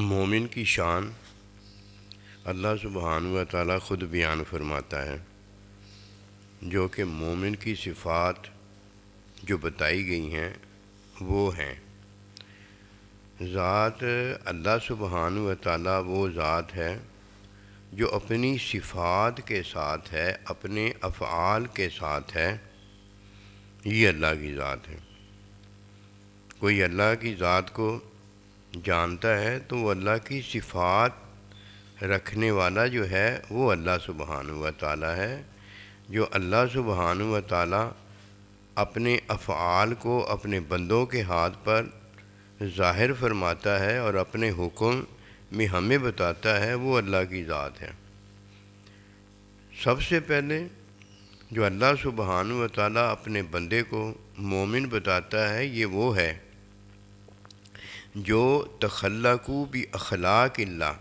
مومن کی شان اللہ سبحانہ و تعالیٰ خود بیان فرماتا ہے، جو کہ مومن کی صفات جو بتائی گئی ہیں وہ ہیں۔ ذات اللہ سبحانہ و تعالیٰ وہ ذات ہے جو اپنی صفات کے ساتھ ہے، اپنے افعال کے ساتھ ہے، یہ اللہ کی ذات ہے۔ کوئی اللہ کی ذات کو جانتا ہے تو وہ اللہ کی صفات رکھنے والا جو ہے وہ اللہ سبحانہ و تعالیٰ ہے، جو اللہ سبحانہ و تعالیٰ اپنے افعال کو اپنے بندوں کے ہاتھ پر ظاہر فرماتا ہے اور اپنے حکم میں ہمیں بتاتا ہے، وہ اللہ کی ذات ہے۔ سب سے پہلے جو اللہ سبحانہ و تعالیٰ اپنے بندے کو مومن بتاتا ہے، یہ وہ ہے جو تخلقوا باخلاق اللہ،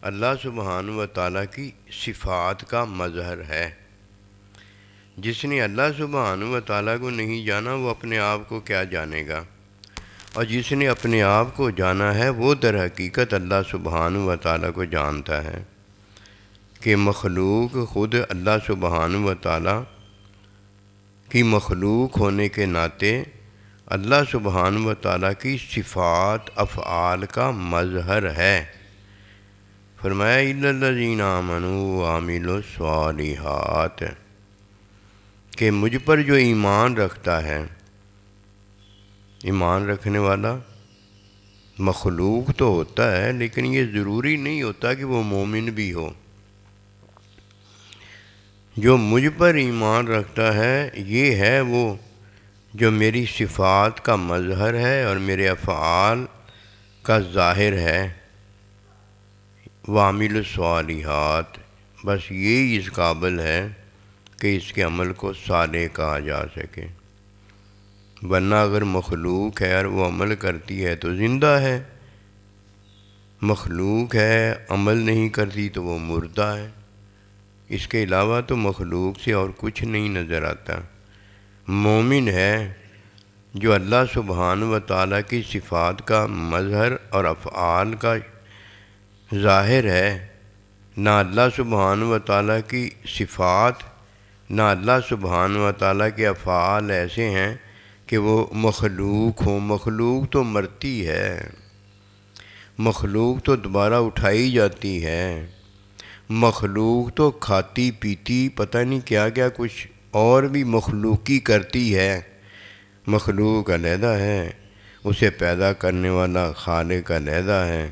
اللہ سبحانہ و تعالیٰ کی صفات کا مظہر ہے۔ جس نے اللہ سبحانہ و تعالیٰ کو نہیں جانا وہ اپنے آپ کو کیا جانے گا، اور جس نے اپنے آپ کو جانا ہے وہ در حقیقت اللہ سبحانہ و تعالیٰ کو جانتا ہے کہ مخلوق خود اللہ سبحانہ و تعالیٰ کی مخلوق ہونے کے ناطے اللہ سبحانہ و تعالیٰ کی صفات افعال کا مظہر ہے۔ فرمایا اِلَّا الَّذِينَ آمَنُوا وَعَمِلُوا الصَّالِحَاتِ، کہ مجھ پر جو ایمان رکھتا ہے، ایمان رکھنے والا مخلوق تو ہوتا ہے لیکن یہ ضروری نہیں ہوتا کہ وہ مومن بھی ہو۔ جو مجھ پر ایمان رکھتا ہے یہ ہے وہ جو میری صفات کا مظہر ہے اور میرے افعال کا ظاہر ہے۔ وَعَمِلُ الصَّالِحَاتِ، بس یہی اس قابل ہے کہ اس کے عمل کو صالح کہا جا سکے، ورنہ اگر مخلوق ہے اور وہ عمل کرتی ہے تو زندہ ہے، مخلوق ہے عمل نہیں کرتی تو وہ مردہ ہے۔ اس کے علاوہ تو مخلوق سے اور کچھ نہیں نظر آتا۔ مومن ہے جو اللہ سبحانہ و تعالیٰ کی صفات کا مظہر اور افعال کا ظاہر ہے۔ نہ اللہ سبحانہ و تعالیٰ کی صفات نہ اللہ سبحانہ و تعالیٰ کے افعال ایسے ہیں کہ وہ مخلوق ہوں۔ مخلوق تو مرتی ہے، مخلوق تو دوبارہ اٹھائی جاتی ہے، مخلوق تو کھاتی پیتی پتہ نہیں کیا کیا کچھ اور بھی مخلوقی کرتی ہے۔ مخلوق علیحدہ ہے، اسے پیدا کرنے والا خالق علیحدہ ہے۔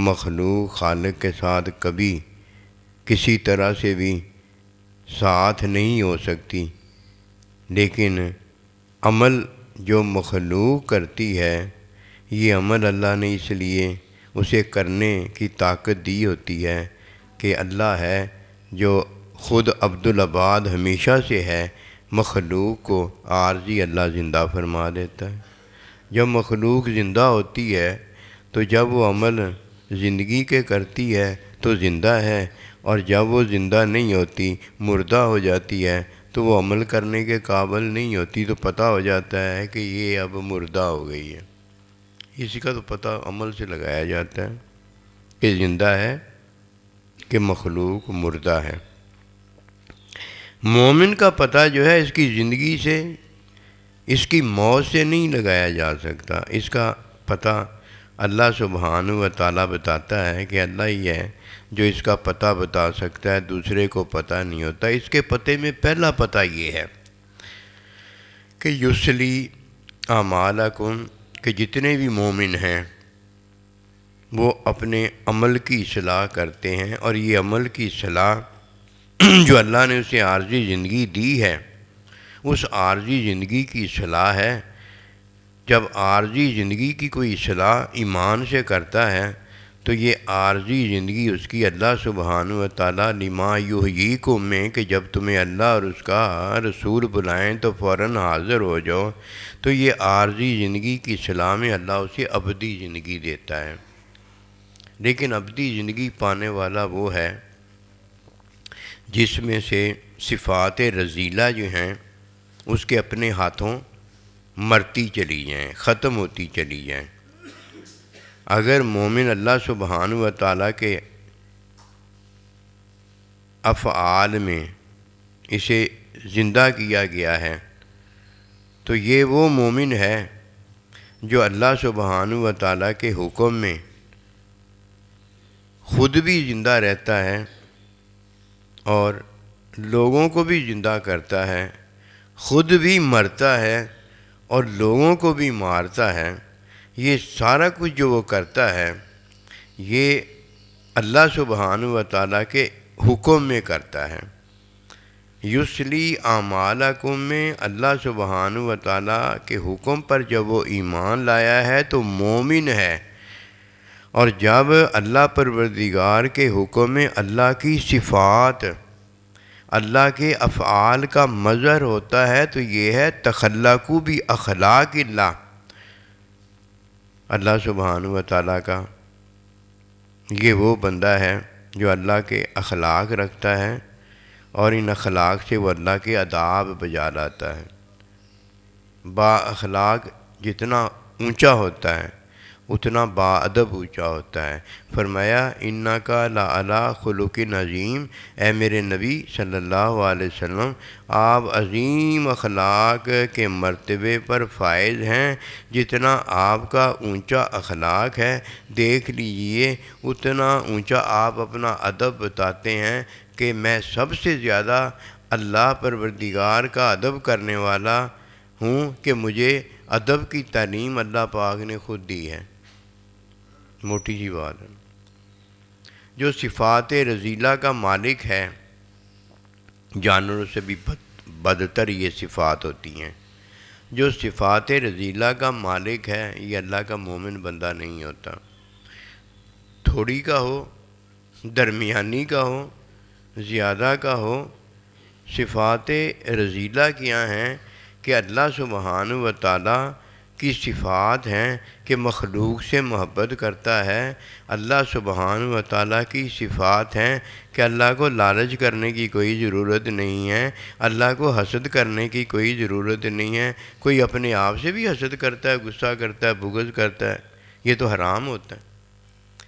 مخلوق خالق کے ساتھ کبھی کسی طرح سے بھی ساتھ نہیں ہو سکتی، لیکن عمل جو مخلوق کرتی ہے یہ عمل اللہ نے اس لیے اسے کرنے کی طاقت دی ہوتی ہے کہ اللہ ہے جو خود عبدالعباد ہمیشہ سے ہے، مخلوق کو عارضی اللہ زندہ فرما دیتا ہے۔ جب مخلوق زندہ ہوتی ہے تو جب وہ عمل زندگی کے کرتی ہے تو زندہ ہے، اور جب وہ زندہ نہیں ہوتی مردہ ہو جاتی ہے تو وہ عمل کرنے کے قابل نہیں ہوتی، تو پتہ ہو جاتا ہے کہ یہ اب مردہ ہو گئی ہے۔ اسی کا تو پتہ عمل سے لگایا جاتا ہے کہ زندہ ہے کہ مخلوق مردہ ہے۔ مومن کا پتہ جو ہے اس کی زندگی سے، اس کی موت سے نہیں لگایا جا سکتا۔ اس کا پتہ اللہ سبحانہ و تعالیٰ بتاتا ہے کہ اللہ ہی ہے جو اس کا پتہ بتا سکتا ہے، دوسرے کو پتہ نہیں ہوتا۔ اس کے پتہ میں پہلا پتہ یہ ہے کہ یصلی اعمالکم، کہ جتنے بھی مومن ہیں وہ اپنے عمل کی اصلاح کرتے ہیں، اور یہ عمل کی اصلاح جو اللہ نے اسے عارضی زندگی دی ہے، اس عارضی زندگی کی اصلاح ہے۔ جب عارضی زندگی کی کوئی اصلاح ایمان سے کرتا ہے تو یہ عارضی زندگی اس کی اللہ سبحانہ و تعالیٰ لما یحییکم میں، کہ جب تمہیں اللہ اور اس کا رسول بلائیں تو فوراً حاضر ہو جاؤ، تو یہ عارضی زندگی کی اصلاح میں اللہ اسے ابدی زندگی دیتا ہے۔ لیکن ابدی زندگی پانے والا وہ ہے جس میں سے صفات رذیلہ جو ہیں اس کے اپنے ہاتھوں مرتی چلی جائیں، ختم ہوتی چلی جائیں۔ اگر مومن اللہ سبحانہ و تعالیٰ کے افعال میں اسے زندہ کیا گیا ہے تو یہ وہ مومن ہے جو اللہ سبحانہ و تعالیٰ کے حکم میں خود بھی زندہ رہتا ہے اور لوگوں کو بھی زندہ کرتا ہے، خود بھی مرتا ہے اور لوگوں کو بھی مارتا ہے۔ یہ سارا کچھ جو وہ کرتا ہے یہ اللہ سبحانہ و تعالیٰ کے حکم میں کرتا ہے۔ یصلی اعمالکم میں اللہ سبحانہ و تعالیٰ کے حکم پر جب وہ ایمان لایا ہے تو مومن ہے، اور جب اللہ پروردگار کے حکم میں اللہ کی صفات، اللہ کے افعال کا مظہر ہوتا ہے تو یہ ہے تخلقوا باخلاق اللہ، اللہ سبحانہ و تعالیٰ کا یہ وہ بندہ ہے جو اللہ کے اخلاق رکھتا ہے اور ان اخلاق سے وہ اللہ کے آداب بجا لاتا ہے۔ با اخلاق جتنا اونچا ہوتا ہے اتنا با ادب اونچا ہوتا ہے۔ فرمایا انکا لعلی خلق عظیم، اے میرے نبی صلی اللہ علیہ وسلم آپ عظیم اخلاق کے مرتبے پر فائز ہیں۔ جتنا آپ کا اونچا اخلاق ہے دیکھ لیجئے اتنا اونچا آپ اپنا ادب بتاتے ہیں کہ میں سب سے زیادہ اللہ پروردگار کا ادب کرنے والا ہوں کہ مجھے ادب کی تعلیم اللہ پاک نے خود دی ہے۔ موٹی سی بات ہے۔ جو صفات رذیلہ کا مالک ہے، جانوروں سے بھی بدتر یہ صفات ہوتی ہیں، جو صفات رذیلہ کا مالک ہے یہ اللہ کا مومن بندہ نہیں ہوتا۔ تھوڑی کا ہو، درمیانی کا ہو، زیادہ کا ہو، صفات رذیلہ کیا ہیں کہ اللہ سبحانہ و تعالیٰ کی صفات ہیں کہ مخلوق سے محبت کرتا ہے۔ اللہ سبحانہ و تعالیٰ کی صفات ہیں کہ اللہ کو لالچ کرنے کی کوئی ضرورت نہیں ہے، اللہ کو حسد کرنے کی کوئی ضرورت نہیں ہے۔ کوئی اپنے آپ سے بھی حسد کرتا ہے، غصہ کرتا ہے، بغض کرتا ہے، یہ تو حرام ہوتا ہے۔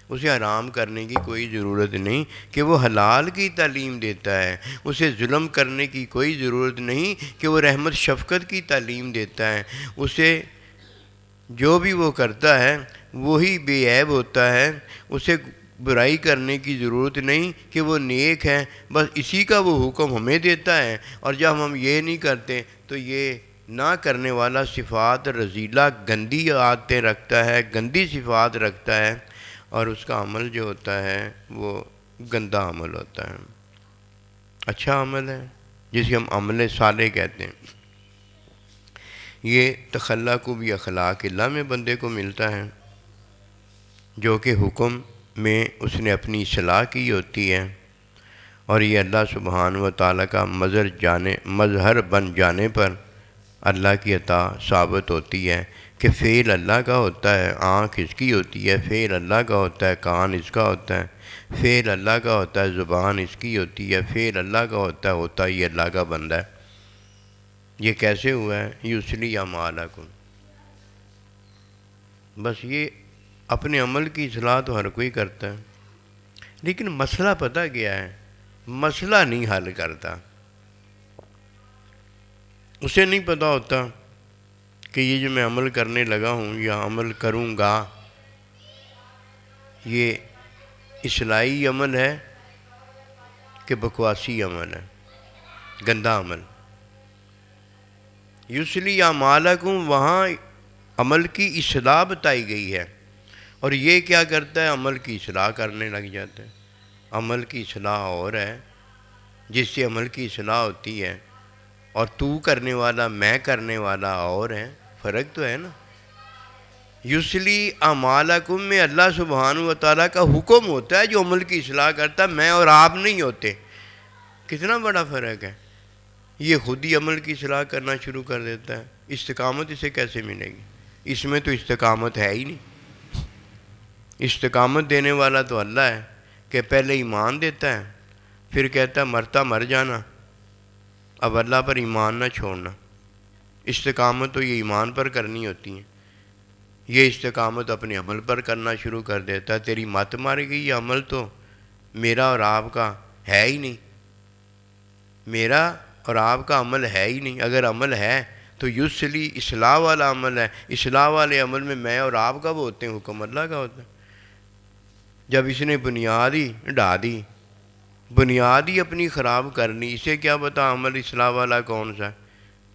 اسے حرام کرنے کی کوئی ضرورت نہیں کہ وہ حلال کی تعلیم دیتا ہے۔ اسے ظلم کرنے کی کوئی ضرورت نہیں کہ وہ رحمت شفقت کی تعلیم دیتا ہے۔ اسے جو بھی وہ کرتا ہے وہی بے عیب ہوتا ہے۔ اسے برائی کرنے کی ضرورت نہیں کہ وہ نیک ہے، بس اسی کا وہ حکم ہمیں دیتا ہے، اور جب ہم یہ نہیں کرتے تو یہ نہ کرنے والا صفات رذیلہ گندی عادتیں رکھتا ہے، گندی صفات رکھتا ہے، اور اس کا عمل جو ہوتا ہے وہ گندا عمل ہوتا ہے۔ اچھا عمل ہے جسے ہم عمل صالح کہتے ہیں، یہ تخلقوا باخلاق اللہ میں بندے کو ملتا ہے، جو کہ حکم میں اس نے اپنی اصلاح کی ہوتی ہے، اور یہ اللہ سبحانہ و تعالیٰ کا مظہر بن جانے پر اللہ کی عطا ثابت ہوتی ہے کہ فعل اللہ کا ہوتا ہے، آنکھ اس کی ہوتی ہے، فعل اللہ کا ہوتا ہے، کان اس کا ہوتا ہے، فعل اللہ کا ہوتا ہے، زبان اس کی ہوتی ہے، فعل اللہ کا ہوتا ہے یہ اللہ کا بندہ ہے۔ یہ کیسے ہوا ہے؟ یصلی اعمالکم، بس یہ اپنے عمل کی اصلاح تو ہر کوئی کرتا ہے، لیکن مسئلہ پتہ کیا ہے؟ مسئلہ نہیں حل کرتا۔ اسے نہیں پتہ ہوتا کہ یہ جو میں عمل کرنے لگا ہوں یا عمل کروں گا یہ اصلاحی عمل ہے کہ بکواسی عمل ہے، گندا عمل۔ یصلی اعمالکم وہاں عمل کی اصلاح بتائی گئی ہے، اور یہ کیا کرتا ہے؟ عمل کی اصلاح کرنے لگ جاتا ہے۔ عمل کی اصلاح اور ہے، جس سے عمل کی اصلاح ہوتی ہے، اور تو کرنے والا میں کرنے والا اور ہے، فرق تو ہے نا۔ یصلی اعمالکم میں اللہ سبحانہ و تعالیٰ کا حکم ہوتا ہے جو عمل کی اصلاح کرتا ہے، میں اور آپ نہیں ہوتے۔ کتنا بڑا فرق ہے۔ یہ خود ہی عمل کی اصلاح کرنا شروع کر دیتا ہے، استقامت اسے کیسے ملے گی؟ اس میں تو استقامت ہے ہی نہیں۔ استقامت دینے والا تو اللہ ہے کہ پہلے ایمان دیتا ہے، پھر کہتا ہے مرتا مر جانا، اب اللہ پر ایمان نہ چھوڑنا۔ استقامت تو یہ ایمان پر کرنی ہوتی ہے۔ یہ استقامت اپنے عمل پر کرنا شروع کر دیتا ہے. تیری مت ماری گئی، یہ عمل تو میرا اور آپ کا ہے ہی نہیں. میرا اور آپ کا عمل ہے ہی نہیں. اگر عمل ہے تو یسلی اصلاح والا عمل ہے. اصلاح والے عمل میں میں اور آپ کا وہ ہوتے ہیں، حکم اللہ کا ہوتا ہے. جب اس نے بنیاد ہی ڈھا دی، بنیاد ہی اپنی خراب کرنی، اسے کیا پتا عمل اصلاح والا کون سا ہے.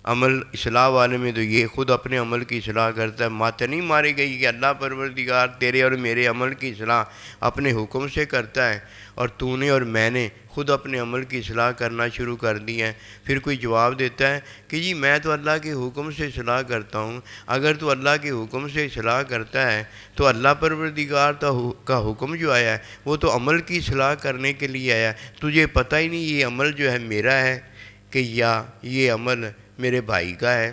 عمل اصلاح والے میں تو یہ خود اپنے عمل کی اصلاح کرتا ہے. مت نہیں ماری گئی کہ اللہ پروردگار تیرے اور میرے عمل کی اصلاح اپنے حکم سے کرتا ہے، اور تو نے اور میں نے خود اپنے عمل کی اصلاح کرنا شروع کر دی ہے. پھر کوئی جواب دیتا ہے کہ جی میں تو اللہ کے حکم سے اصلاح کرتا ہوں. اگر تو اللہ کے حکم سے اصلاح کرتا ہے تو اللہ پروردگار کا حکم جو آیا ہے وہ تو عمل کی اصلاح کرنے کے لیے آیا ہے. تجھے پتہ ہی نہیں یہ عمل جو ہے میرا ہے کہ یا یہ عمل میرے بھائی کا ہے.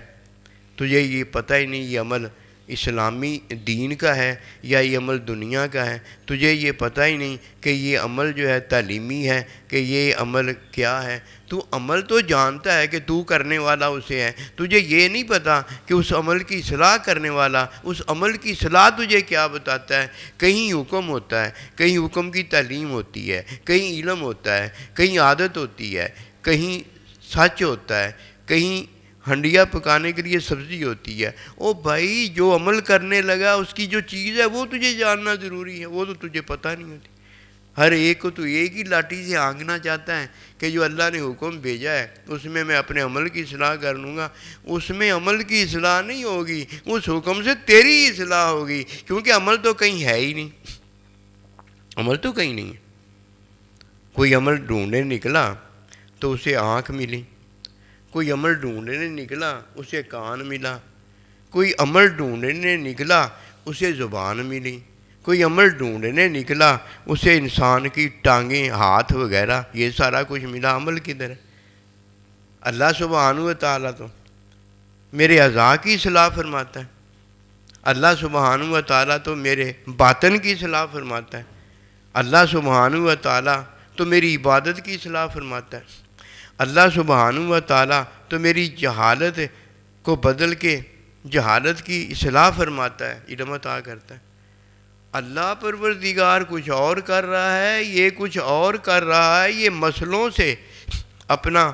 تجھے یہ پتہ ہی نہیں یہ عمل اسلامی دین کا ہے یا یہ عمل دنیا کا ہے. تجھے یہ پتہ ہی نہیں کہ یہ عمل جو ہے تعلیمی ہے کہ یہ عمل کیا ہے. تو عمل تو جانتا ہے کہ تو کرنے والا اسے ہے. تجھے یہ نہیں پتا کہ اس عمل کی اصلاح کرنے والا اس عمل کی اصلاح تجھے کیا بتاتا ہے. کہیں حکم ہوتا ہے، کہیں حکم کی تعلیم ہوتی ہے، کہیں علم ہوتا ہے، کہیں عادت ہوتی ہے، کہیں سچ ہوتا ہے، کہیں ہنڈیا پکانے کے لیے سبزی ہوتی ہے. او بھائی جو عمل کرنے لگا اس کی جو چیز ہے وہ تجھے جاننا ضروری ہے، وہ تو تجھے پتہ نہیں ہوتی. ہر ایک کو تو ایک ہی لاٹھی سے آنگنا چاہتا ہے کہ جو اللہ نے حکم بھیجا ہے اس میں اپنے عمل کی اصلاح کر لوں گا. اس میں عمل کی اصلاح نہیں ہوگی، اس حکم سے تیری ہی اصلاح ہوگی، کیونکہ عمل تو کہیں ہے ہی نہیں. عمل تو کہیں نہیں ہے. کوئی عمل ڈھونڈنے نکلا تو اسے آنکھ ملی، کوئی عمل ڈھونڈنے نکلا اسے کان ملا، کوئی عمل ڈھونڈنے نکلا اسے زبان ملی، کوئی عمل ڈھونڈنے نکلا اسے انسان کی ٹانگیں، ہاتھ وغیرہ یہ سارا کچھ ملا. عمل کدھر ہے؟ اللہ سبحانہ و تعالیٰ تو میرے اعضاء کی اصلاح فرماتا ہے. اللہ سبحانہ و تعالیٰ تو میرے باطن کی اصلاح فرماتا ہے. اللہ سبحانہ و تعالیٰ تو میری عبادت کی اصلاح فرماتا ہے. اللہ سبحانہ و تعالیٰ تو میری جہالت کو بدل کے جہالت کی اصلاح فرماتا ہے، علم عطا کرتا ہے. اللہ پروردگار کچھ اور کر رہا ہے، یہ کچھ اور کر رہا ہے. یہ مسئلوں سے اپنا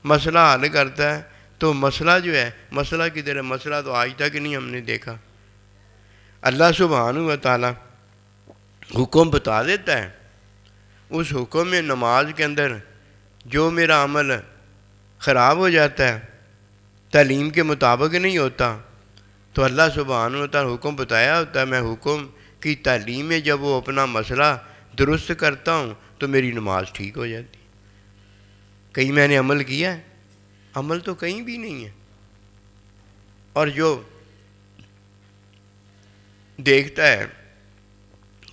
مسئلہ حل کرتا ہے. تو مسئلہ جو ہے، مسئلہ کدھر ہے؟ مسئلہ تو آج تک نہیں ہم نے دیکھا. اللہ سبحانہ و تعالیٰ حکم بتا دیتا ہے، اس حکم میں نماز کے اندر جو میرا عمل خراب ہو جاتا ہے، تعلیم کے مطابق نہیں ہوتا، تو اللہ سبحانہ و تعالیٰ حکم بتایا ہوتا ہے. میں حکم کی تعلیم میں جب وہ اپنا مسئلہ درست کرتا ہوں تو میری نماز ٹھیک ہو جاتی. کہیں میں نے عمل کیا ہے؟ عمل تو کہیں بھی نہیں ہے. اور جو دیکھتا ہے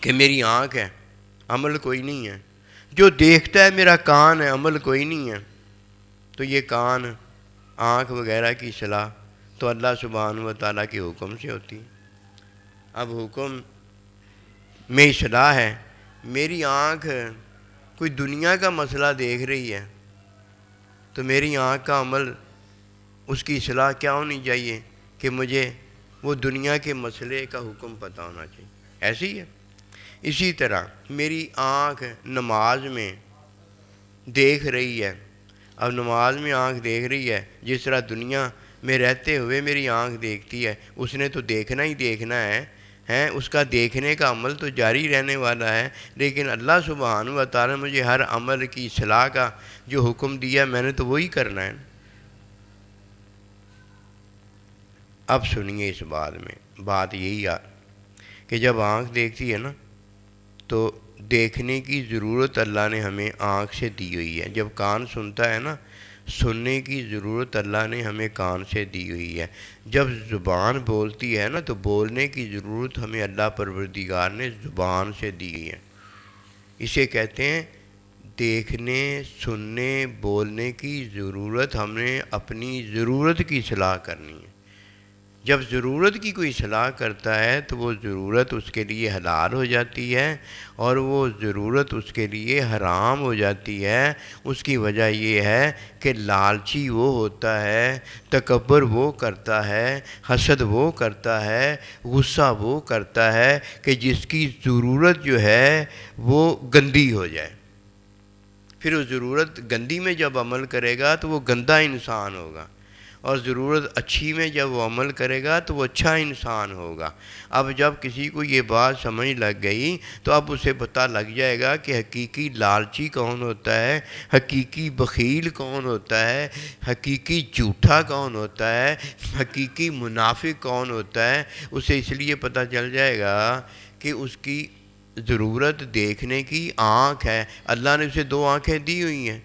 کہ میری آنکھ ہے، عمل کوئی نہیں ہے. جو دیکھتا ہے میرا کان ہے، عمل کوئی نہیں ہے. تو یہ کان، آنکھ وغیرہ کی اصلاح تو اللہ سبحانہ و تعالیٰ کے حکم سے ہوتی. اب حکم میں اصلاح ہے. میری آنکھ کوئی دنیا کا مسئلہ دیکھ رہی ہے تو میری آنکھ کا عمل، اس کی اصلاح کیا ہونی چاہیے کہ مجھے وہ دنیا کے مسئلے کا حکم پتہ ہونا چاہیے. ایسے ہی ہے. اسی طرح میری آنکھ نماز میں دیکھ رہی ہے. اب نماز میں آنکھ دیکھ رہی ہے جس طرح دنیا میں رہتے ہوئے میری آنکھ دیکھتی ہے. اس نے تو دیکھنا ہی دیکھنا ہے، اس کا دیکھنے کا عمل تو جاری رہنے والا ہے. لیکن اللہ سبحانہ و تعالیٰ مجھے ہر عمل کی اصلاح کا جو حکم دیا میں نے تو وہی کرنا ہے. اب سنیے اس بات میں، بات یہی ہے کہ جب آنکھ دیکھتی ہے نا تو دیکھنے کی ضرورت اللہ نے ہمیں آنکھ سے دی ہوئی ہے. جب کان سنتا ہے نا، سننے کی ضرورت اللہ نے ہمیں کان سے دی ہوئی ہے. جب زبان بولتی ہے نا تو بولنے کی ضرورت ہمیں اللہ پروردگار نے زبان سے دی ہوئی ہے. اسے کہتے ہیں دیکھنے، سننے، بولنے کی ضرورت ہم نے اپنی ضرورت کی اصلاح کرنی ہے. جب ضرورت کی کوئی اصلاح کرتا ہے تو وہ ضرورت اس کے لیے حلال ہو جاتی ہے اور وہ ضرورت اس کے لیے حرام ہو جاتی ہے۔ اس کی وجہ یہ ہے کہ لالچی وہ ہوتا ہے، تکبر وہ کرتا ہے، حسد وہ کرتا ہے، غصہ وہ کرتا ہے کہ جس کی ضرورت جو ہے وہ گندی ہو جائے۔ پھر وہ ضرورت گندی میں جب عمل کرے گا تو وہ گندا انسان ہوگا، اور ضرورت اچھی میں جب وہ عمل کرے گا تو وہ اچھا انسان ہوگا۔ اب جب کسی کو یہ بات سمجھ لگ گئی تو اب اسے پتہ لگ جائے گا کہ حقیقی لالچی کون ہوتا ہے، حقیقی بخیل کون ہوتا ہے، حقیقی جھوٹا کون ہوتا ہے، حقیقی منافق کون ہوتا ہے۔ اسے اس لیے پتہ چل جائے گا کہ اس کی ضرورت دیکھنے کی آنکھ ہے۔ اللہ نے اسے 2 آنکھیں دی ہوئی ہیں،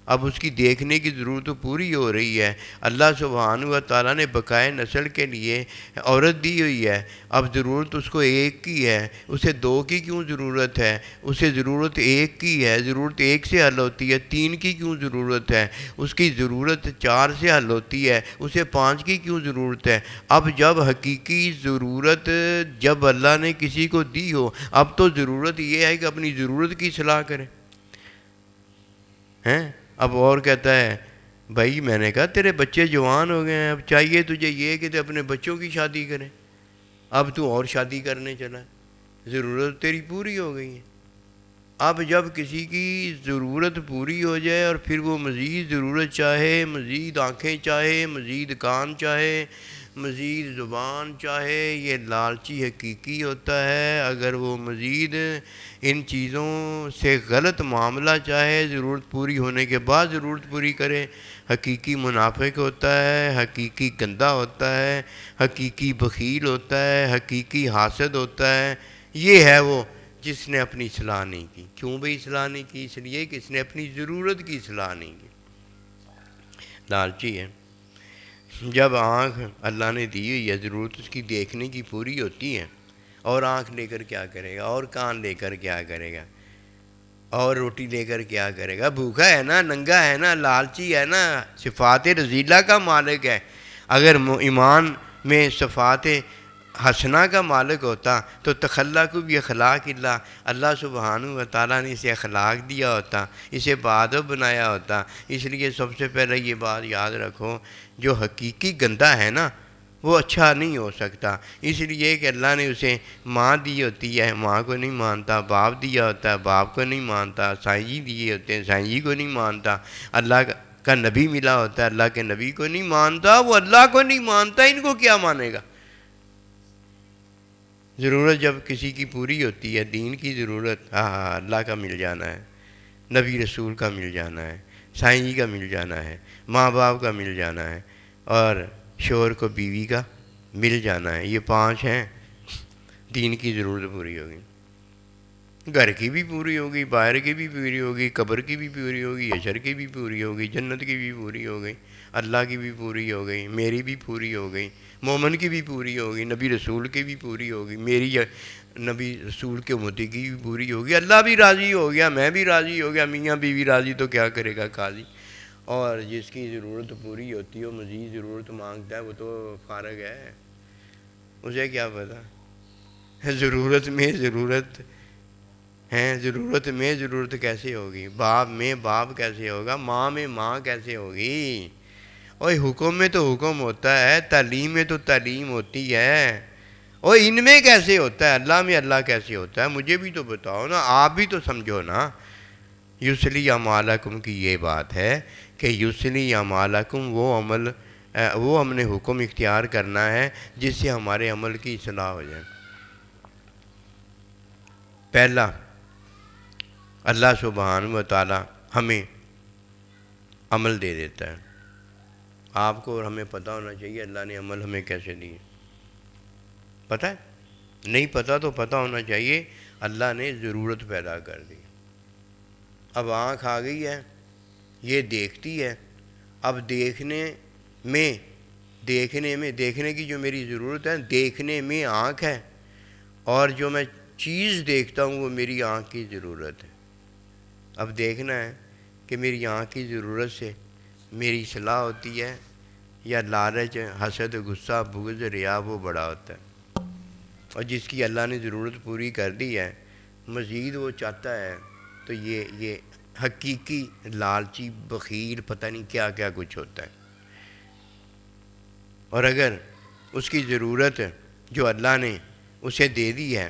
اب اس کی دیکھنے کی ضرورت پوری ہو رہی ہے۔ اللہ سبحانہ و تعالیٰ نے بقائے نسل کے لیے عورت دی ہوئی ہے، اب ضرورت اس کو 1 کی ہے، اسے 2 کی کیوں ضرورت ہے؟ اسے ضرورت 1 کی ہے، ضرورت 1 سے حل ہوتی ہے، 3 کی کیوں ضرورت ہے؟ اس کی ضرورت 4 سے حل ہوتی ہے، اسے 5 کی کیوں ضرورت ہے؟ اب جب حقیقی ضرورت جب اللہ نے کسی کو دی ہو، اب تو ضرورت یہ ہے کہ اپنی ضرورت کی اصلاح کرے ہیں۔ اب اور کہتا ہے بھائی میں نے کہا تیرے بچے جوان ہو گئے ہیں، اب چاہیے تجھے یہ کہ تو اپنے بچوں کی شادی کریں، اب تو اور شادی کرنے چلا ہے، ضرورت تیری پوری ہو گئی ہے۔ اب جب کسی کی ضرورت پوری ہو جائے اور پھر وہ مزید ضرورت چاہے، مزید آنکھیں چاہے، مزید کان چاہے، مزید زبان چاہے، یہ لالچی حقیقی ہوتا ہے۔ اگر وہ مزید ان چیزوں سے غلط معاملہ چاہے، ضرورت پوری ہونے کے بعد ضرورت پوری کرے، حقیقی منافق ہوتا ہے، حقیقی گندا ہوتا ہے، حقیقی بخیل ہوتا ہے، حقیقی حاسد ہوتا ہے۔ یہ ہے وہ جس نے اپنی اصلاح نہیں کی۔ کیوں بھئی اصلاح نہیں کی؟ اس لیے کہ اس نے اپنی ضرورت کی اصلاح نہیں کی، لالچی ہے۔ جب آنکھ اللہ نے دی ہوئی ہے، ضرورت اس کی دیکھنے کی پوری ہوتی ہے، اور آنکھ لے کر کیا کرے گا، اور کان لے کر کیا کرے گا، اور روٹی لے کر کیا کرے گا؟ بھوکا ہے نا، ننگا ہے نا، لالچی ہے نا، صفات رذیلہ کا مالک ہے۔ اگر ایمان میں صفات حسنہ کا مالک ہوتا تو تخلق باخلاق اللہ، اللہ سبحانہ و تعالیٰ نے اسے اخلاق دیا ہوتا، اسے بادب بنایا ہوتا۔ اس لیے سب سے پہلے یہ بات یاد رکھو، جو حقیقی گندا ہے نا وہ اچھا نہیں ہو سکتا، اس لیے کہ اللہ نے اسے ماں دی ہوتی ہے، ماں کو نہیں مانتا، باپ دیا ہوتا ہے، باپ کو نہیں مانتا، سائیں جی دیے ہوتے ہیں، سائیں جی کو نہیں مانتا، اللہ کا نبی ملا ہوتا ہے، اللہ کے نبی کو نہیں مانتا، وہ اللہ کو نہیں مانتا، ان کو کیا مانے گا؟ ضرورت جب کسی کی پوری ہوتی ہے، دین کی ضرورت، ہاں اللہ کا مل جانا ہے، نبی رسول کا مل جانا ہے، سائیں جی کا مل جانا ہے، ماں باپ کا مل جانا ہے، اور شوہر کو بیوی کا مل جانا ہے، یہ 5 ہیں، دین کی ضرورت پوری ہوگی، گھر کی بھی پوری ہوگی، باہر کی بھی پوری ہوگی، قبر کی بھی پوری ہوگی، حشر کی بھی پوری ہوگی، جنت کی بھی پوری ہو گئی، اللہ کی بھی پوری ہو گئی، میری بھی پوری ہو گئی، مومن کی بھی پوری ہوگی، نبی رسول کی بھی پوری ہوگی، میری نبی رسول کے امتی کی بھی پوری ہوگی، اللہ بھی راضی ہو گیا، میں بھی راضی ہو گیا، میاں بیوی راضی تو کیا کرے گا قاضی۔ اور جس کی ضرورت پوری ہوتی ہے وہ مزید ضرورت مانگتا ہے، وہ تو فارغ ہے، اسے کیا پتہ ضرورت میں ضرورت ہیں، ضرورت میں ضرورت کیسے ہوگی، باپ میں باپ کیسے ہوگا، ماں میں ماں کیسے ہوگی؟ اور حکم میں تو حکم ہوتا ہے، تعلیم میں تو تعلیم ہوتی ہے، اور ان میں کیسے ہوتا ہے، اللہ میں اللہ کیسے ہوتا ہے؟ مجھے بھی تو بتاؤ نا، آپ بھی تو سمجھو نا۔ یسلی اعمالکم کی یہ بات ہے کہ یسلی اعمالکم وہ عمل، وہ ہم نے حکم اختیار کرنا ہے جس سے ہمارے عمل کی اصلاح ہو جائے۔ پہلا، اللہ سبحانہ و تعالی ہمیں عمل دے دیتا ہے، آپ کو اور ہمیں پتہ ہونا چاہیے اللہ نے عمل ہمیں کیسے دیے، پتہ ہے؟ نہیں پتہ تو پتہ ہونا چاہیے، اللہ نے ضرورت پیدا کر دی، اب آنکھ آ گئی ہے، یہ دیکھتی ہے، اب دیکھنے کی جو میری ضرورت ہے، دیکھنے میں آنکھ ہے، اور جو میں چیز دیکھتا ہوں وہ میری آنکھ کی ضرورت ہے۔ اب دیکھنا ہے کہ میری آنکھ کی ضرورت سے میری اصلاح ہوتی ہے یا لالچ، حسد، غصہ، بغض، ریا وہ بڑا ہوتا ہے، اور جس کی اللہ نے ضرورت پوری کر دی ہے مزید وہ چاہتا ہے، تو یہ حقیقی لالچی، بخیل، پتہ نہیں کیا کیا کچھ ہوتا ہے۔ اور اگر اس کی ضرورت جو اللہ نے اسے دے دی ہے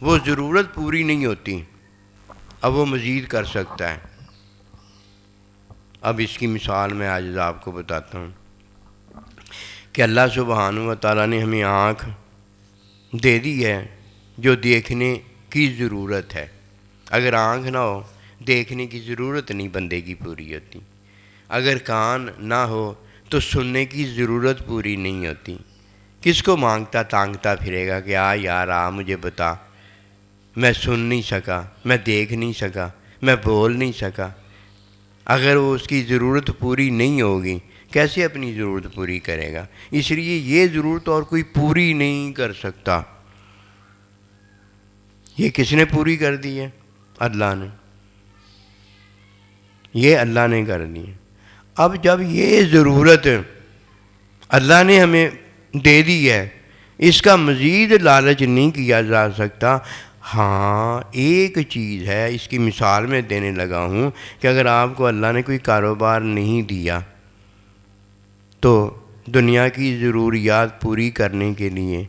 وہ ضرورت پوری نہیں ہوتی، اب وہ مزید کر سکتا ہے۔ اب اس کی مثال میں آج آپ کو بتاتا ہوں کہ اللہ سبحانہ و تعالیٰ نے ہمیں آنکھ دے دی ہے جو دیکھنے کی ضرورت ہے۔ اگر آنکھ نہ ہو دیکھنے کی ضرورت نہیں بندے کی پوری ہوتی، اگر کان نہ ہو تو سننے کی ضرورت پوری نہیں ہوتی۔ کس کو مانگتا تانگتا پھرے گا کہ یار مجھے بتا، میں سن نہیں سکا، میں دیکھ نہیں سکا، میں بول نہیں سکا۔ اگر وہ اس کی ضرورت پوری نہیں ہوگی کیسے اپنی ضرورت پوری کرے گا؟ اس لیے یہ ضرورت اور کوئی پوری نہیں کر سکتا۔ یہ کس نے پوری کر دی ہے؟ اللہ نے، یہ اللہ نے کر دی ہے۔ اب جب یہ ضرورت اللہ نے ہمیں دے دی ہے، اس کا مزید لالچ نہیں کیا جا سکتا۔ ہاں ایک چیز ہے، اس کی مثال میں دینے لگا ہوں کہ اگر آپ کو اللہ نے کوئی کاروبار نہیں دیا تو دنیا کی ضروریات پوری کرنے کے لیے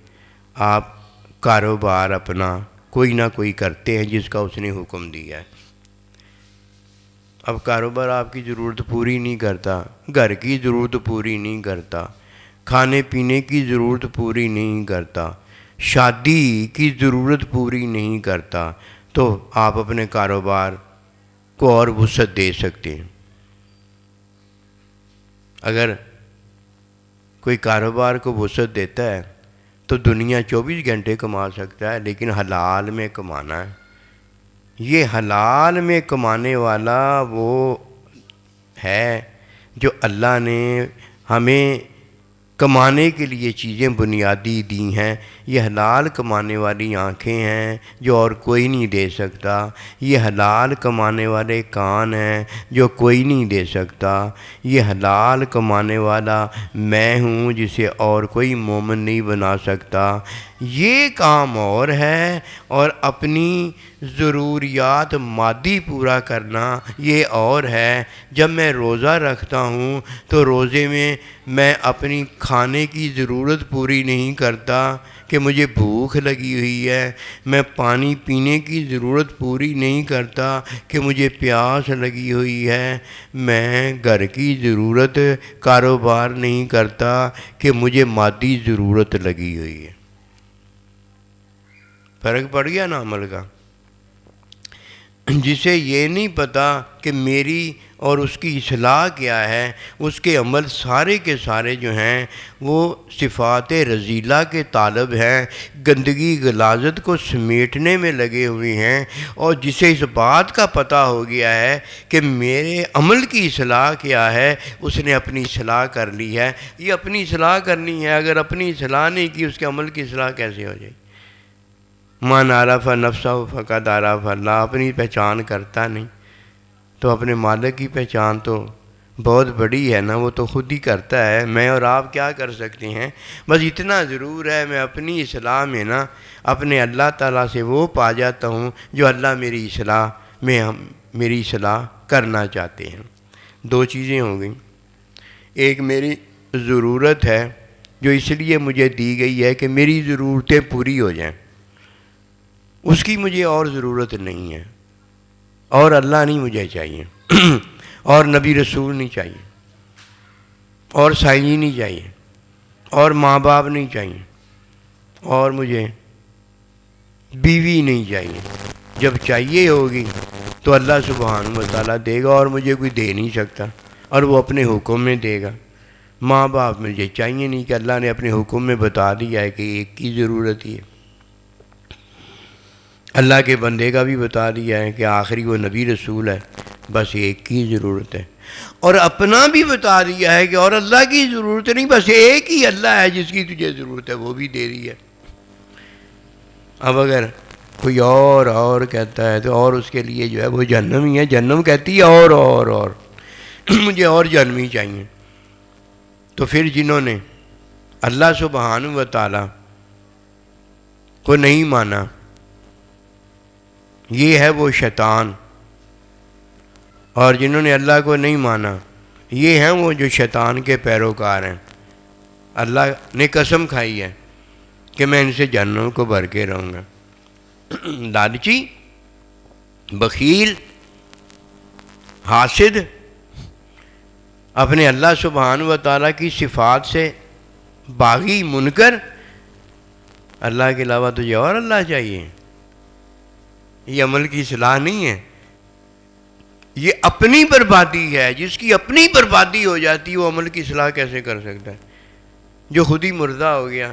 آپ کاروبار اپنا کوئی نہ کوئی کرتے ہیں جس کا اس نے حکم دیا ہے۔ اب کاروبار آپ کی ضرورت پوری نہیں کرتا، گھر کی ضرورت پوری نہیں کرتا، کھانے پینے کی ضرورت پوری نہیں کرتا، شادی کی ضرورت پوری نہیں کرتا، تو آپ اپنے کاروبار کو اور وسعت دے سکتے ہیں۔ اگر کوئی کاروبار کو وسعت دیتا ہے تو دنیا 24 گھنٹے کما سکتا ہے، لیکن حلال میں کمانا ہے۔ یہ حلال میں کمانے والا وہ ہے جو اللہ نے ہمیں کمانے کے لیے چیزیں بنیادی دی ہیں۔ یہ حلال کمانے والی آنکھیں ہیں جو اور کوئی نہیں دے سکتا، یہ حلال کمانے والے کان ہیں جو کوئی نہیں دے سکتا، یہ حلال کمانے والا میں ہوں جسے اور کوئی مومن نہیں بنا سکتا۔ یہ کام اور ہے، اور اپنی ضروریات مادی پورا کرنا یہ اور ہے۔ جب میں روزہ رکھتا ہوں تو روزے میں اپنی کھانے کی ضرورت پوری نہیں کرتا کہ مجھے بھوک لگی ہوئی ہے، میں پانی پینے کی ضرورت پوری نہیں کرتا کہ مجھے پیاس لگی ہوئی ہے، میں گھر کی ضرورت کاروبار نہیں کرتا کہ مجھے مادی ضرورت لگی ہوئی ہے۔ فرق پڑ گیا نا عمل کا؟ جسے یہ نہیں پتہ کہ میری اور اس کی اصلاح کیا ہے، اس کے عمل سارے کے سارے جو ہیں وہ صفات رذیلہ کے طالب ہیں، گندگی غلاظت کو سمیٹنے میں لگے ہوئے ہیں، اور جسے اس بات کا پتہ ہو گیا ہے کہ میرے عمل کی اصلاح کیا ہے، اس نے اپنی اصلاح کر لی ہے۔ یہ اپنی اصلاح کرنی ہے، اگر اپنی اصلاح نہیں کی اس کے عمل کی اصلاح کیسے ہو جائے گی؟ من عرف نفسہ فقد عرف اللہ، اپنی پہچان کرتا نہیں تو اپنے مالک کی پہچان تو بہت بڑی ہے نا، وہ تو خود ہی کرتا ہے۔ میں اور آپ کیا کر سکتے ہیں؟ بس اتنا ضرور ہے میں اپنی اصلاح میں نا اپنے اللہ تعالیٰ سے وہ پا جاتا ہوں جو اللہ میری اصلاح میں میری اصلاح کرنا چاہتے ہیں۔ دو چیزیں ہو گئیں، ایک میری ضرورت ہے جو اس لیے مجھے دی گئی ہے کہ میری ضرورتیں پوری ہو جائیں، اس کی مجھے اور ضرورت نہیں ہے، اور اللہ نہیں مجھے چاہیے، اور نبی رسول نہیں چاہیے، اور سائنسی نہیں چاہیے، اور ماں باپ نہیں چاہیے، اور مجھے بیوی نہیں چاہیے۔ جب چاہیے ہوگی تو اللہ سبحانہ و تعالیٰ دے گا، اور مجھے کوئی دے نہیں سکتا، اور وہ اپنے حکم میں دے گا۔ ماں باپ مجھے چاہیے نہیں کہ اللہ نے اپنے حکم میں بتا دیا ہے کہ ایک کی ضرورت ہی ہے۔ اللہ کے بندے کا بھی بتا دیا ہے کہ آخری وہ نبی رسول ہے، بس ایک کی ضرورت ہے، اور اپنا بھی بتا دیا ہے کہ اور اللہ کی ضرورت نہیں، بس ایک ہی اللہ ہے جس کی تجھے ضرورت ہے، وہ بھی دے دی ہے۔ اب اگر کوئی اور کہتا ہے تو اور اس کے لیے جو ہے وہ جہنم ہی ہے، جہنم کہتی ہے اور مجھے اور جانوی چاہیے۔ تو پھر جنہوں نے اللہ سبحانہ و تعالیٰ کو نہیں مانا، یہ ہے وہ شیطان، اور جنہوں نے اللہ کو نہیں مانا یہ ہیں وہ جو شیطان کے پیروکار ہیں۔ اللہ نے قسم کھائی ہے کہ میں ان سے جہنم کو بھر کے رہوں گا۔ لالچی، بخیل، حاسد، اپنے اللہ سبحانہ و تعالیٰ کی صفات سے باغی، منکر، اللہ کے علاوہ تجھے اور اللہ چاہیے، یہ عمل کی اصلاح نہیں ہے، یہ اپنی بربادی ہے۔ جس کی اپنی بربادی ہو جاتی ہے وہ عمل کی اصلاح کیسے کر سکتا ہے؟ جو خود ہی مردہ ہو گیا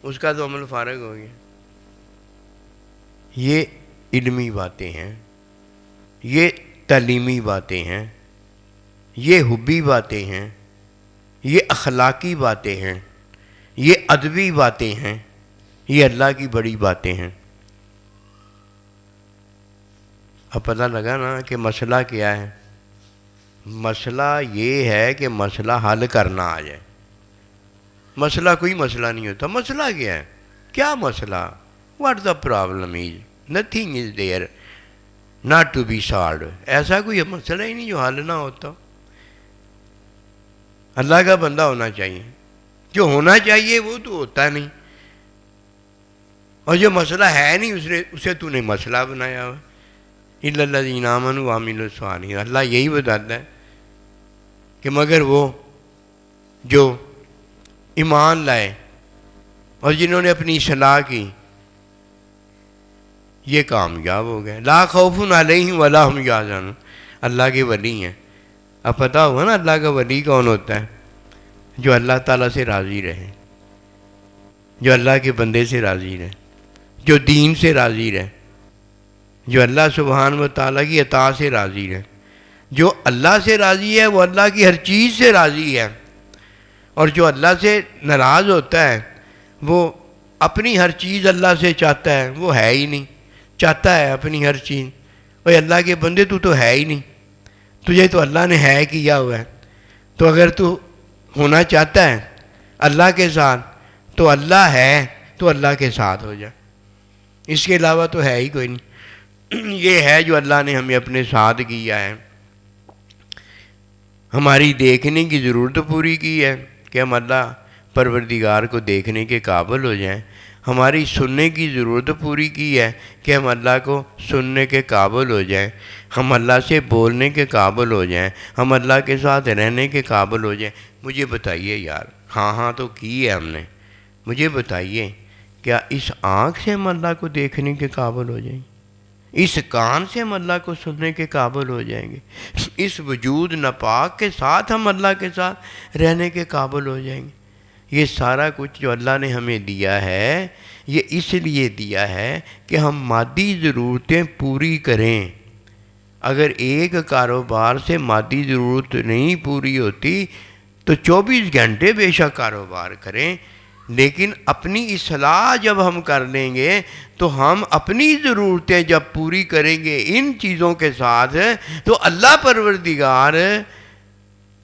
اس کا تو عمل فارغ ہو گیا۔ یہ علمی باتیں ہیں، یہ تعلیمی باتیں ہیں، یہ حبی باتیں ہیں، یہ اخلاقی باتیں ہیں، یہ ادبی باتیں ہیں، یہ اللہ کی بڑی باتیں ہیں۔ اب پتہ لگا نا کہ مسئلہ کیا ہے؟ مسئلہ یہ ہے کہ مسئلہ حل کرنا آ جائے۔ مسئلہ کوئی مسئلہ نہیں ہوتا۔ مسئلہ کیا ہے؟ کیا مسئلہ؟ What the problem is nothing is there not to be solved. ایسا کوئی مسئلہ ہی نہیں جو حل نہ ہوتا۔ اللہ کا بندہ ہونا چاہیے، جو ہونا چاہیے وہ تو ہوتا نہیں، اور جو مسئلہ ہے نہیں اسے تو نے مسئلہ بنایا ہوا۔ اِلَّا الَّذِينَ آمَنُوا وَعَمِلُوا الصَّالِحَاتِ، اللہ یہی بتاتا ہے کہ مگر وہ جو ایمان لائے اور جنہوں نے اپنی اصلاح کی یہ کامیاب ہو گئے۔ لا خوف علیہم ولا هم یحزنون، اللہ کے ولی ہیں۔ اب پتہ ہوا نا اللہ کا ولی کون ہوتا ہے؟ جو اللہ تعالیٰ سے راضی رہے، جو اللہ کے بندے سے راضی رہے، جو دین سے راضی رہے، جو اللہ سبحانہ و تعالیٰ کی اطاعت سے راضی رہے۔ جو اللہ سے راضی ہے وہ اللہ کی ہر چیز سے راضی ہے، اور جو اللہ سے ناراض ہوتا ہے وہ اپنی ہر چیز اللہ سے چاہتا ہے، وہ ہے ہی نہیں، چاہتا ہے اپنی ہر چیز۔ اور اللہ کے بندے تو ہے ہی نہیں، تجھے تو اللہ نے ہے کیا ہوا ہے۔ تو اگر تو ہونا چاہتا ہے اللہ کے ساتھ تو اللہ ہے تو اللہ کے ساتھ ہو جائے، اس کے علاوہ تو ہے ہی کوئی نہیں۔ یہ ہے جو اللہ نے ہمیں اپنے ساتھ کیا ہے۔ ہماری دیکھنے کی ضرورت پوری کی ہے کہ ہم اللہ پروردگار کو دیکھنے کے قابل ہو جائیں۔ ہماری سننے کی ضرورت پوری کی ہے کہ ہم اللہ کو سننے کے قابل ہو جائیں، ہم اللہ سے بولنے کے قابل ہو جائیں، ہم اللہ کے ساتھ رہنے کے قابل ہو جائیں۔ مجھے بتائیے یار، ہاں تو کی ہے ہم نے، مجھے بتائیے کیا اس آنکھ سے ہم اللہ کو دیکھنے کے قابل ہو جائیں گے؟ اس کان سے ہم اللہ کو سننے کے قابل ہو جائیں گے؟ اس وجود ناپاک کے ساتھ ہم اللہ کے ساتھ رہنے کے قابل ہو جائیں گے؟ یہ سارا کچھ جو اللہ نے ہمیں دیا ہے یہ اس لیے دیا ہے کہ ہم مادی ضرورتیں پوری کریں۔ اگر ایک کاروبار سے مادی ضرورت نہیں پوری ہوتی تو 24 گھنٹے بے شک کاروبار کریں، لیکن اپنی اصلاح جب ہم کر لیں گے تو ہم اپنی ضرورتیں جب پوری کریں گے ان چیزوں کے ساتھ تو اللہ پروردگار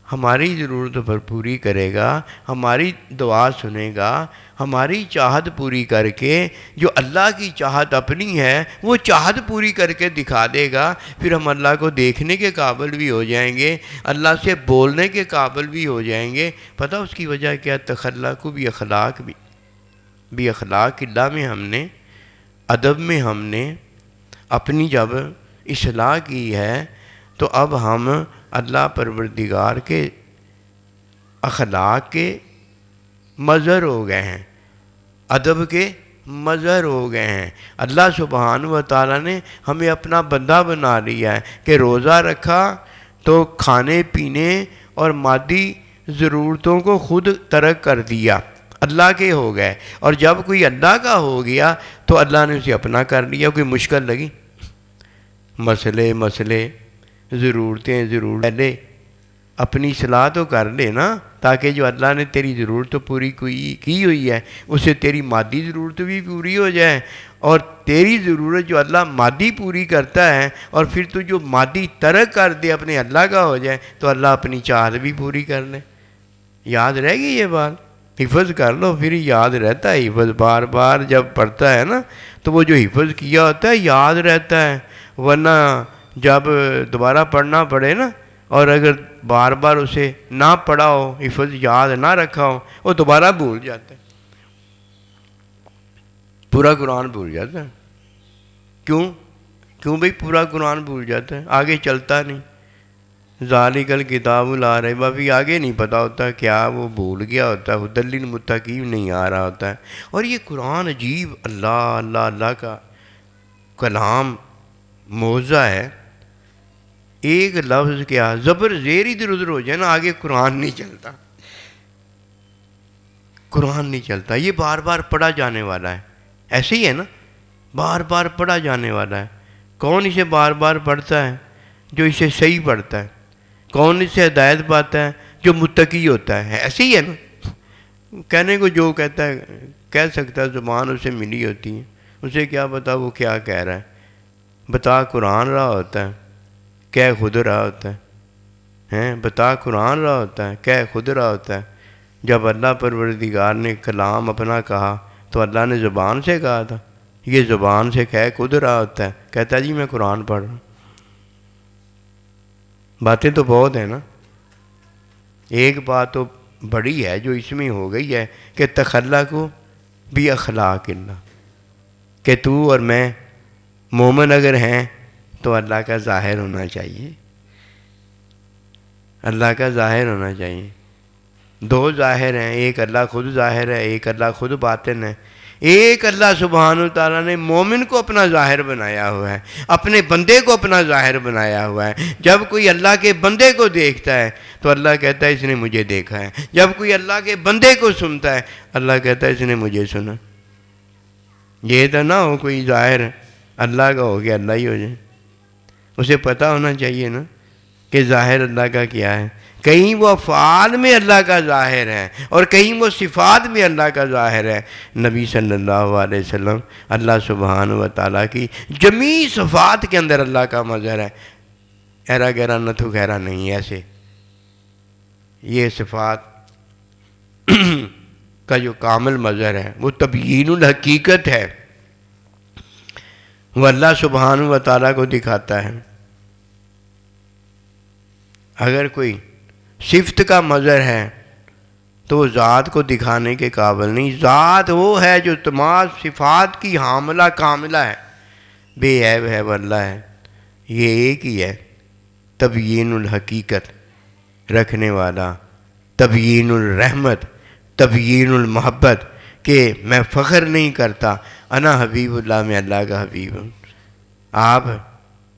ہماری ضرورت پر پوری کرے گا، ہماری دعا سنے گا، ہماری چاہت پوری کر کے جو اللہ کی چاہت اپنی ہے وہ چاہت پوری کر کے دکھا دے گا۔ پھر ہم اللہ کو دیکھنے کے قابل بھی ہو جائیں گے، اللہ سے بولنے کے قابل بھی ہو جائیں گے۔ پتہ اس کی وجہ کیا؟ تخلق بھی اخلاق اللہ میں ہم نے، ادب میں ہم نے اپنی جب اصلاح کی ہے تو اب ہم اللہ پروردگار کے اخلاق کے مظہر ہو گئے ہیں، ادب کے مظہر ہو گئے ہیں۔ اللہ سبحانہ و تعالیٰ نے ہمیں اپنا بندہ بنا لیا ہے کہ روزہ رکھا تو کھانے پینے اور مادی ضرورتوں کو خود ترک کر دیا، اللہ کے ہو گئے، اور جب کوئی اللہ کا ہو گیا تو اللہ نے اسے اپنا کر لیا۔ کوئی مشکل لگی؟ مسئلے ضرورتیں پہلے اپنی اصلاح تو کر لے نا، تاکہ جو اللہ نے تیری ضرورت پوری کی ہوئی ہے اس سے تیری مادی ضرورت بھی پوری ہو جائے، اور تیری ضرورت جو اللہ مادی پوری کرتا ہے اور پھر تو جو مادی ترک کر دے اپنے اللہ کا ہو جائے تو اللہ اپنی چاہت بھی پوری کر لے۔ یاد رہ گئی یہ بات؟ حفظ کر لو، پھر یاد رہتا ہے۔ حفظ بار بار جب پڑھتا ہے نا تو وہ جو حفظ کیا ہوتا ہے یاد رہتا ہے، ورنہ جب دوبارہ پڑھنا پڑے نا اور اگر بار بار اسے نہ پڑھا ہو، حفظ یاد نہ رکھا ہو، وہ دوبارہ بھول جاتا ہے، پورا قرآن بھول جاتا ہے۔ کیوں بھئی پورا قرآن بھول جاتا ہے؟ آگے چلتا نہیں۔ ذالک الکتاب لا ریب فیہ، آگے نہیں پتہ ہوتا کیا وہ بھول گیا ہوتا ہے، ھدی للمتقین نہیں آ رہا ہوتا ہے۔ اور یہ قرآن عجیب اللہ کا کلام معجزہ ہے۔ ایک لفظ کیا زبر زیر ادھر ادھر ہو جائے نا، آگے قرآن نہیں چلتا، قرآن نہیں چلتا۔ یہ بار بار پڑھا جانے والا ہے، ایسے ہی ہے نا، بار بار پڑھا جانے والا ہے۔ کون اسے بار بار پڑھتا ہے؟ جو اسے صحیح پڑھتا ہے۔ کون اس سے ہدایت پاتا ہے؟ جو متقی ہوتا ہے۔ ایسے ہی ہے نا، کہنے کو جو کہتا ہے کہہ سکتا ہے، زبان اسے ملی ہوتی ہے، اسے کیا پتا وہ کیا کہہ رہا ہے۔ بتا قرآن رہا ہوتا ہے، کہہ خود رہا ہوتا ہے، بتا قرآن رہا ہوتا ہے، کہہ خود رہا ہوتا ہے۔ جب اللہ پروردگار نے کلام اپنا کہا تو اللہ نے زبان سے کہا تھا، یہ زبان سے کہہ خود رہا ہوتا ہے، کہتا ہے جی میں قرآن پڑھ رہا ہوں۔ باتیں تو بہت ہیں نا، ایک بات تو بڑی ہے جو اس میں ہو گئی ہے کہ تخلق بھی اخلاق اللہ، کہ تو اور میں مومن اگر ہیں تو اللہ کا ظاہر ہونا چاہیے، اللہ کا ظاہر ہونا چاہیے۔ دو ظاہر ہیں، ایک اللہ خود ظاہر ہے، ایک اللہ خود باطن ہے۔ ایک اللہ سبحانہ وتعالیٰ نے مومن کو اپنا ظاہر بنایا ہوا ہے، اپنے بندے کو اپنا ظاہر بنایا ہوا ہے۔ جب کوئی اللہ کے بندے کو دیکھتا ہے تو اللہ کہتا ہے اس نے مجھے دیکھا ہے۔ جب کوئی اللہ کے بندے کو سنتا ہے اللہ کہتا ہے اس نے مجھے سنا۔ یہ تو نہ ہو کوئی ظاہر اللہ کا ہو کہ اللہ ہی ہو جائے، اسے پتہ ہونا چاہیے نا کہ ظاہر اللہ کا کیا ہے۔ کہیں وہ افعال میں اللہ کا ظاہر ہے اور کہیں وہ صفات میں اللہ کا ظاہر ہے۔ نبی صلی اللہ علیہ وسلم اللہ سبحانہ وتعالیٰ کی جمیع صفات کے اندر اللہ کا مظہر ہے، ایرا گیرا نتھو گہرا نہیں، ایسے یہ صفات کا جو کامل مظہر ہے وہ تبیین الحقیقت ہے، وہ اللہ سبحانہ وتعالیٰ کو دکھاتا ہے۔ اگر کوئی صفت کا مظہر ہے تو وہ ذات کو دکھانے کے قابل نہیں۔ ذات وہ ہے جو تمام صفات کی حاملہ کاملہ ہے، بے عیب ہے وہ اللہ ہے۔ یہ ایک ہی ہے تبیین الحقیقت رکھنے والا، تبیین الرحمت، تبیین المحبت، کہ میں فخر نہیں کرتا انا حبیب اللہ، میں اللہ کا حبیب ہوں۔ آپ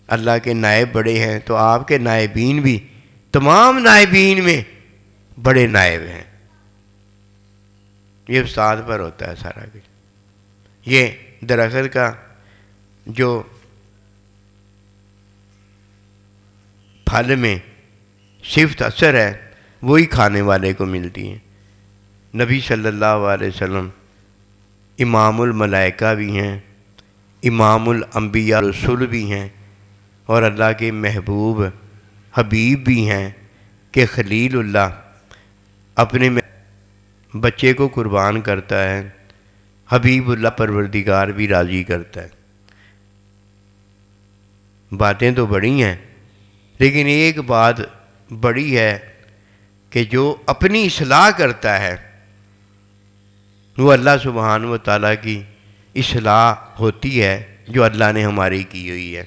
اللہ کے نائب بڑے ہیں تو آپ کے نائبین بھی تمام نائبین میں بڑے نائب ہیں۔ یہ استاد پر ہوتا ہے سارا کچھ۔ یہ درخت کا جو پھل میں صفت اثر ہے وہی کھانے والے کو ملتی ہے۔ نبی صلی اللہ علیہ وسلم امام الملائکہ بھی ہیں، امام الانبیاء رسول بھی ہیں، اور اللہ کے محبوب حبیب بھی ہیں کہ خلیل اللہ اپنے بچے کو قربان کرتا ہے، حبیب اللہ پروردگار بھی راضی کرتا ہے۔ باتیں تو بڑی ہیں لیکن ایک بات بڑی ہے کہ جو اپنی اصلاح کرتا ہے وہ اللہ سبحانہ وتعالیٰ کی اصلاح ہوتی ہے جو اللہ نے ہماری کی ہوئی ہے۔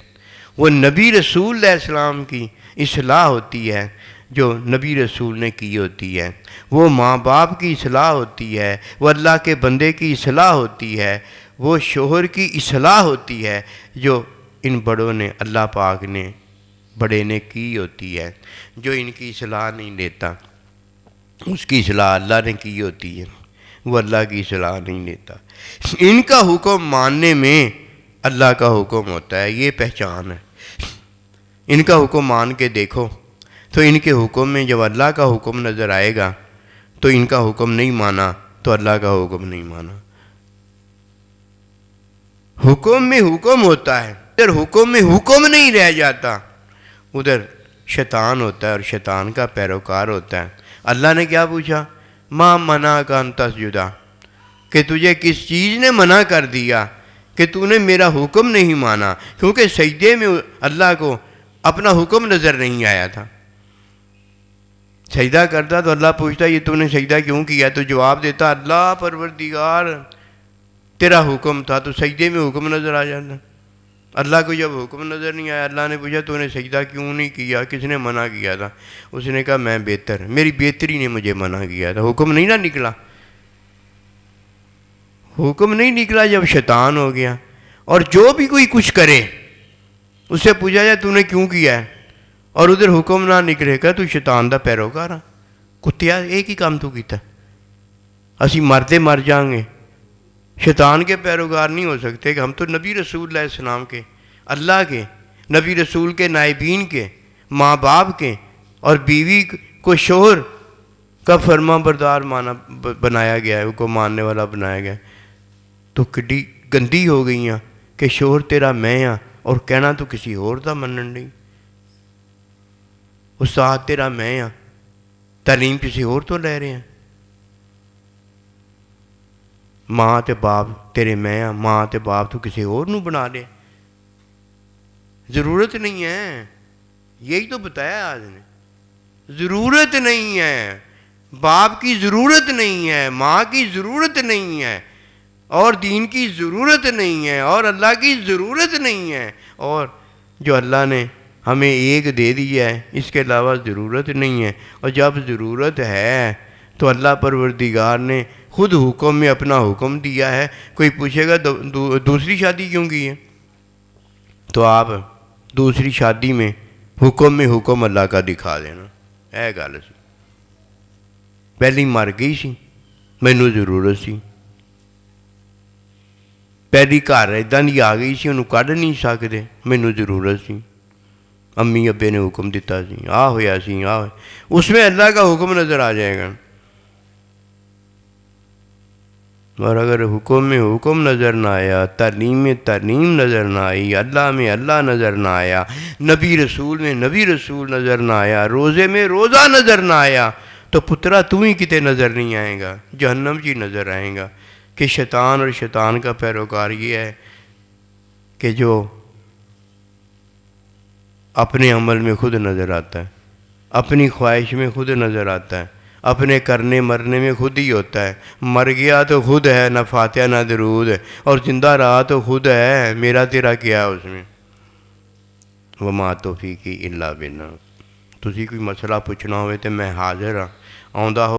وہ نبی رسول علیہ السلام کی اصلاح ہوتی ہے جو نبی رسول نے کی ہوتی ہے۔ وہ ماں باپ کی اصلاح ہوتی ہے، وہ اللہ کے بندے کی اصلاح ہوتی ہے، وہ شوہر کی اصلاح ہوتی ہے جو ان بڑوں نے اللہ پاک نے بڑے نے کی ہوتی ہے۔ جو ان کی اصلاح نہیں لیتا اس کی اصلاح اللہ نے کی ہوتی ہے، وہ اللہ کی اصلاح نہیں لیتا۔ ان کا حکم ماننے میں اللہ کا حکم ہوتا ہے، یہ پہچان ہے۔ ان کا حکم مان کے دیکھو تو ان کے حکم میں جب اللہ کا حکم نظر آئے گا تو ان کا حکم نہیں مانا تو اللہ کا حکم نہیں مانا۔ حکم میں حکم ہوتا ہے، ادھر حکم میں حکم نہیں رہ جاتا، ادھر شیطان ہوتا ہے اور شیطان کا پیروکار ہوتا ہے۔ اللہ نے کیا پوچھا؟ ما منعک ان تسجد، کہ تجھے کس چیز نے منع کر دیا کہ تو نے میرا حکم نہیں مانا؟ کیونکہ سجدے میں اللہ کو اپنا حکم نظر نہیں آیا تھا۔ سجدہ کرتا تو اللہ پوچھتا یہ تو نے سجدہ کیوں کیا؟ تو جواب دیتا اللہ پروردگار تیرا حکم تھا، تو سجدے میں حکم نظر آ جاتا۔ اللہ کو جب حکم نظر نہیں آیا، اللہ نے پوچھا تو نے سجدہ کیوں نہیں کیا، کس نے منع کیا تھا؟ اس نے کہا میں بہتر، میری بہتری نے مجھے منع کیا تھا۔ حکم نہیں نہ نکلا، حکم نہیں نکلا جب شیطان ہو گیا۔ اور جو بھی کوئی کچھ کرے اس سے پوچھا جائے تو نے کیوں کیا ہے اور ادھر حکم نہ نکلے گا تو شیطان دا پیروکار ہاں، کتیا ایک ہی کام تو کیتا، اسی مرتے مر جائیں گے، شیطان کے پیروکار نہیں ہو سکتے کہ ہم تو نبی رسول علیہ السلام کے، اللہ کے نبی رسول کے نائبین کے، ماں باپ کے، اور بیوی کو شوہر کا فرما بردار بنایا گیا ہے، ان کو ماننے والا بنایا گیا ہے۔ تو کڈی گندی ہو گئی ہیں کہ شوہر تیرا میں ہاں اور کہنا تو کسی اور دا منن نہیں، استاد تیرا میں ہاں، تعلیم کسی اور تو لے رہے ہیں، ماں تے باپ تیرے میں ہاں، ماں تے باپ تو کسی اور نو بنا لے، ضرورت نہیں ہے۔ یہی تو بتایا آج نے، ضرورت نہیں ہے، باپ کی ضرورت نہیں ہے، ماں کی ضرورت نہیں ہے، اور دین کی ضرورت نہیں ہے، اور اللہ کی ضرورت نہیں ہے، اور جو اللہ نے ہمیں ایک دے دیا ہے اس کے علاوہ ضرورت نہیں ہے۔ اور جب ضرورت ہے تو اللہ پروردگار نے خود حکم میں اپنا حکم دیا ہے۔ کوئی پوچھے گا دوسری شادی کیوں کی ہے، تو آپ دوسری شادی میں حکم اللہ کا دکھا دینا، اے گل سی پہلی مر گئی سی، مینوں ضرورت سی، پہلی گھر اداں دی آ گئی سی، انہوں کڈ نہیں سکتے، مینوں ضرورت سی، امی ابے نے حکم دیتا سی، ہویا سی، ہویا، اس میں اللہ کا حکم نظر آ جائے گا۔ اور اگر حکم میں حکم نظر نہ آیا، تعلیم میں تعلیم نظر نہ آئی، اللہ میں اللہ نظر نہ آیا، نبی رسول میں نبی رسول نظر نہ آیا، روزے میں روزہ نظر نہ آیا، تو پترا تو ہی کتے نظر نہیں آئے گا، جہنم جی نظر آئے گا۔ کہ شیطان اور شیطان کا پیروکار یہ ہے کہ جو اپنے عمل میں خود نظر آتا ہے، اپنی خواہش میں خود نظر آتا ہے، اپنے کرنے مرنے میں خود ہی ہوتا ہے، مر گیا تو خود ہے، نہ فاتحہ نہ درود، اور زندہ رہا تو خود ہے، میرا تیرا کیا ہے اس میں۔ وما توفیقی الا باللہ۔ تسی کوئی مسئلہ پوچھنا ہوئے تو میں حاضر ہاں، آؤندہ ہو